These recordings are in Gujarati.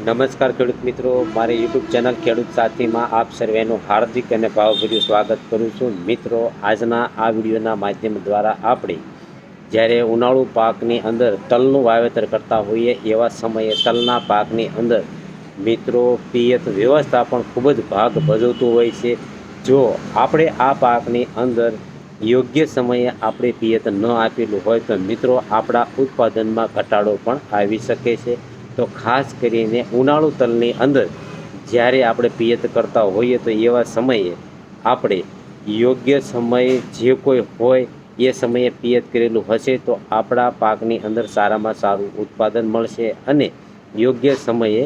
નમસ્કાર ખેડૂત મિત્રો, મારી યુટ્યુબ ચેનલ ખેડૂત સાથીમાં આપ સર્વેનું હાર્દિક અને ભાવભર્યું સ્વાગત કરું છું. મિત્રો, આજના આ વિડીયોના માધ્યમ દ્વારા આપણે જ્યારે ઉનાળુ પાકની અંદર તલનું વાવેતર કરતા હોઈએ એવા સમયે તલના પાકની અંદર મિત્રો પિયત વ્યવસ્થાપન ખૂબ જ ભાગ ભજવતું હોય છે. જો આપણે આ પાકની અંદર યોગ્ય સમયે આપણે પિયત ન આપેલું હોય તો મિત્રો આપણા ઉત્પાદનમાં ઘટાડો પણ આવી શકે છે. તો ખાસ કરીને ઉનાળુ તલની અંદર જ્યારે આપણે પિયત કરતા હોઈએ તો એવા સમયે આપણે યોગ્ય સમયે જે કોઈ હોય એ સમયે પિયત કરેલું હશે તો આપણા પાકની અંદર સારામાં સારું ઉત્પાદન મળશે અને યોગ્ય સમયે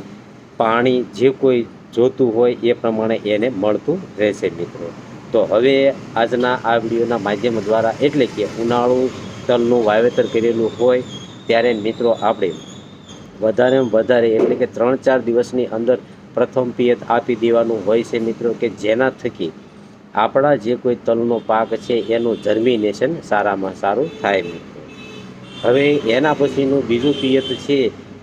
પાણી જે કોઈ જોતું હોય એ પ્રમાણે એને મળતું રહેશે. મિત્રો, તો હવે આજના આ વિડીયોના માધ્યમ દ્વારા એટલે કે ઉનાળુ તલનું વાવેતર કરેલું હોય ત્યારે મિત્રો આપણે વધારેમાં વધારે એટલે કે 3-4 દિવસની અંદર પ્રથમ પિયત આપી દેવાનું હોય છે. મિત્રો, કે જેના થકી આપણા જે કોઈ તલનો પાક છે એનું જર્મિનેશન સારામાં સારું થાય. મિત્રો, હવે એના પછીનું બીજું પિયત છે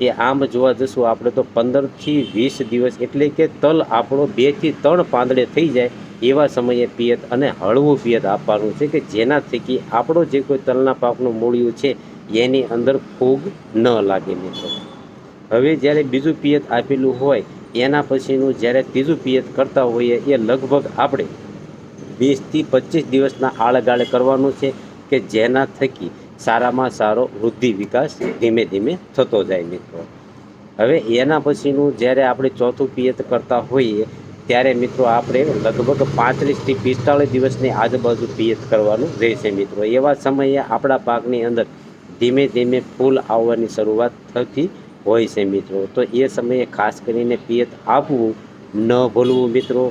એ આમ જોવા જશું આપણે તો 15થી 20 દિવસ એટલે કે તલ આપણો 2 થી 3 પાંદડે થઈ જાય એવા સમયે પિયત અને હળવું પિયત આપવાનું છે કે જેના થકી આપણો જે કોઈ તલના પાકનું મૂળિયું છે એની અંદર ફૂગ ન લાગે. મિત્રો, હવે જ્યારે બીજું પિયત આપેલું હોય એના પછીનું જ્યારે ત્રીજું પિયત કરતા હોઈએ એ લગભગ આપણે 20 થી 25 દિવસના આળેગાળે કરવાનું છે કે જેના થકી સારામાં સારો વૃદ્ધિ વિકાસ ધીમે ધીમે થતો જાય. મિત્રો, હવે એના પછીનું જ્યારે આપણે ચોથું પિયત કરતા હોઈએ ત્યારે મિત્રો આપણે લગભગ 35 થી 45 દિવસની આજુબાજુ પિયત કરવાનું રહેશે. મિત્રો, એવા સમયે આપણા પાકની અંદર ધીમે ધીમે ફૂલ આવવાની શરૂઆત થતી હોય છે. મિત્રો, તો એ સમયે ખાસ કરીને પિયત આપવું ન ભૂલવું. મિત્રો,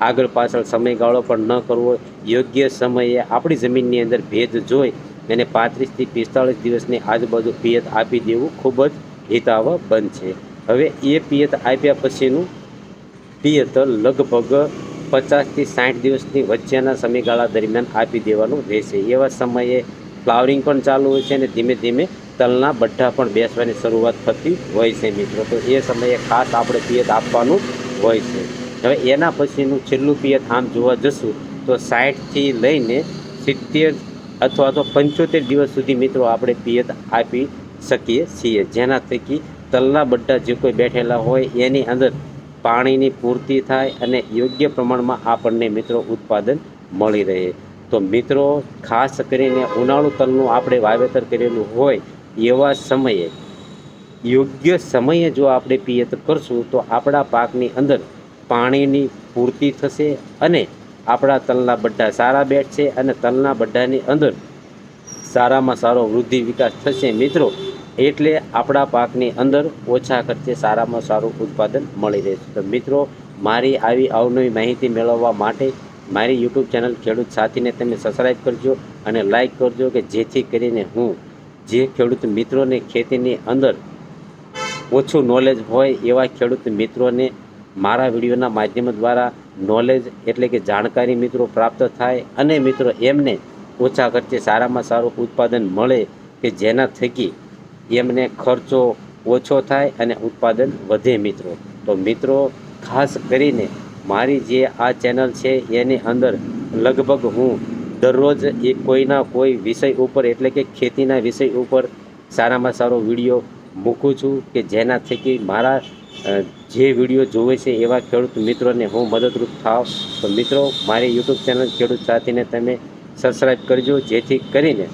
આગળ પાછળ સમયગાળો પણ ન કરવો. યોગ્ય સમયે આપણી જમીનની અંદર ભેજ જોઈ અને 35 થી 45 દિવસની આજુબાજુ પિયત આપી દેવું ખૂબ જ હિતાવહ બનશે. હવે એ પિયત આપ્યા પછીનું પિયત લગભગ 50 થી 60 દિવસની વચ્ચેના સમયગાળા દરમિયાન આપી દેવાનું રહેશે. એવા સમયે ફ્લાવરિંગ પણ ચાલુ હોય છે અને ધીમે ધીમે તલના બઢા પણ બેસવાની શરૂઆત થતી હોય છે. મિત્રો, તો એ સમયે ખાસ આપણે પિયત આપવાનું હોય છે. હવે એના પછીનું છેલ્લું પિયત આમ જોવા જશું તો 60 થી લઈને 70 અથવા તો 75 દિવસ સુધી મિત્રો આપણે પિયત આપી શકીએ છીએ, જેના થકી તલના બઢા જે કોઈ બેઠેલા હોય એની અંદર પાણીની પૂર્તિ થાય અને યોગ્ય પ્રમાણમાં આપણને મિત્રો ઉત્પાદન મળી રહે. તો મિત્રો, ખાસ કરીને ઉનાળુ તલનું આપણે વાવેતર કરેલું હોય એવા સમયે યોગ્ય સમયે જો આપણે પિયત કરશું તો આપણા પાકની અંદર પાણીની પૂર્તિ થશે અને આપણા તલના બઢા સારા બેઠશે અને તલના બઢાની અંદર સારામાં સારો વૃદ્ધિ વિકાસ થશે. મિત્રો, એટલે આપણા પાકની અંદર ઓછા ખર્ચે સારામાં સારું ઉત્પાદન મળી રહેશે. તો મિત્રો, મારી આવી અવનવી માહિતી મેળવવા માટે મારી યુટ્યુબ ચેનલ ખેડૂત સાથીને તમે સબસ્ક્રાઈબ કરજો અને લાઈક કરજો કે જેથી કરીને હું જે ખેડૂત મિત્રોને ખેતીની અંદર ઓછું નોલેજ હોય એવા ખેડૂત મિત્રોને મારા વિડીયોના માધ્યમ દ્વારા નોલેજ એટલે કે જાણકારી મિત્રો પ્રાપ્ત થાય અને મિત્રો એમને ઓછા ખર્ચે સારામાં સારું ઉત્પાદન મળે કે જેના થકી એમને ખર્ચો ઓછો થાય અને ઉત્પાદન વધે. મિત્રો, તો મિત્રો ખાસ કરીને મારી જે આ ચેનલ છે એની અંદર લગભગ હું દરરોજ એક કોઈના કોઈ વિષય ઉપર એટલે કે ખેતીના વિષય ઉપર સારામાં સારો વિડીયો મૂકું છું કે જેના થકી મારા જે વિડીયો જોવે છે એવા ખેડૂત મિત્રોને હું મદદરૂપ થાવ. તો મિત્રો, મારી યુટ્યુબ ચેનલ ખેડૂત સાથીને તમે સબસ્ક્રાઈબ કરજો જેથી કરીને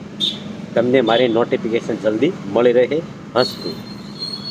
તમને મારી નોટિફિકેશન જલ્દી મળી રહે. હસતું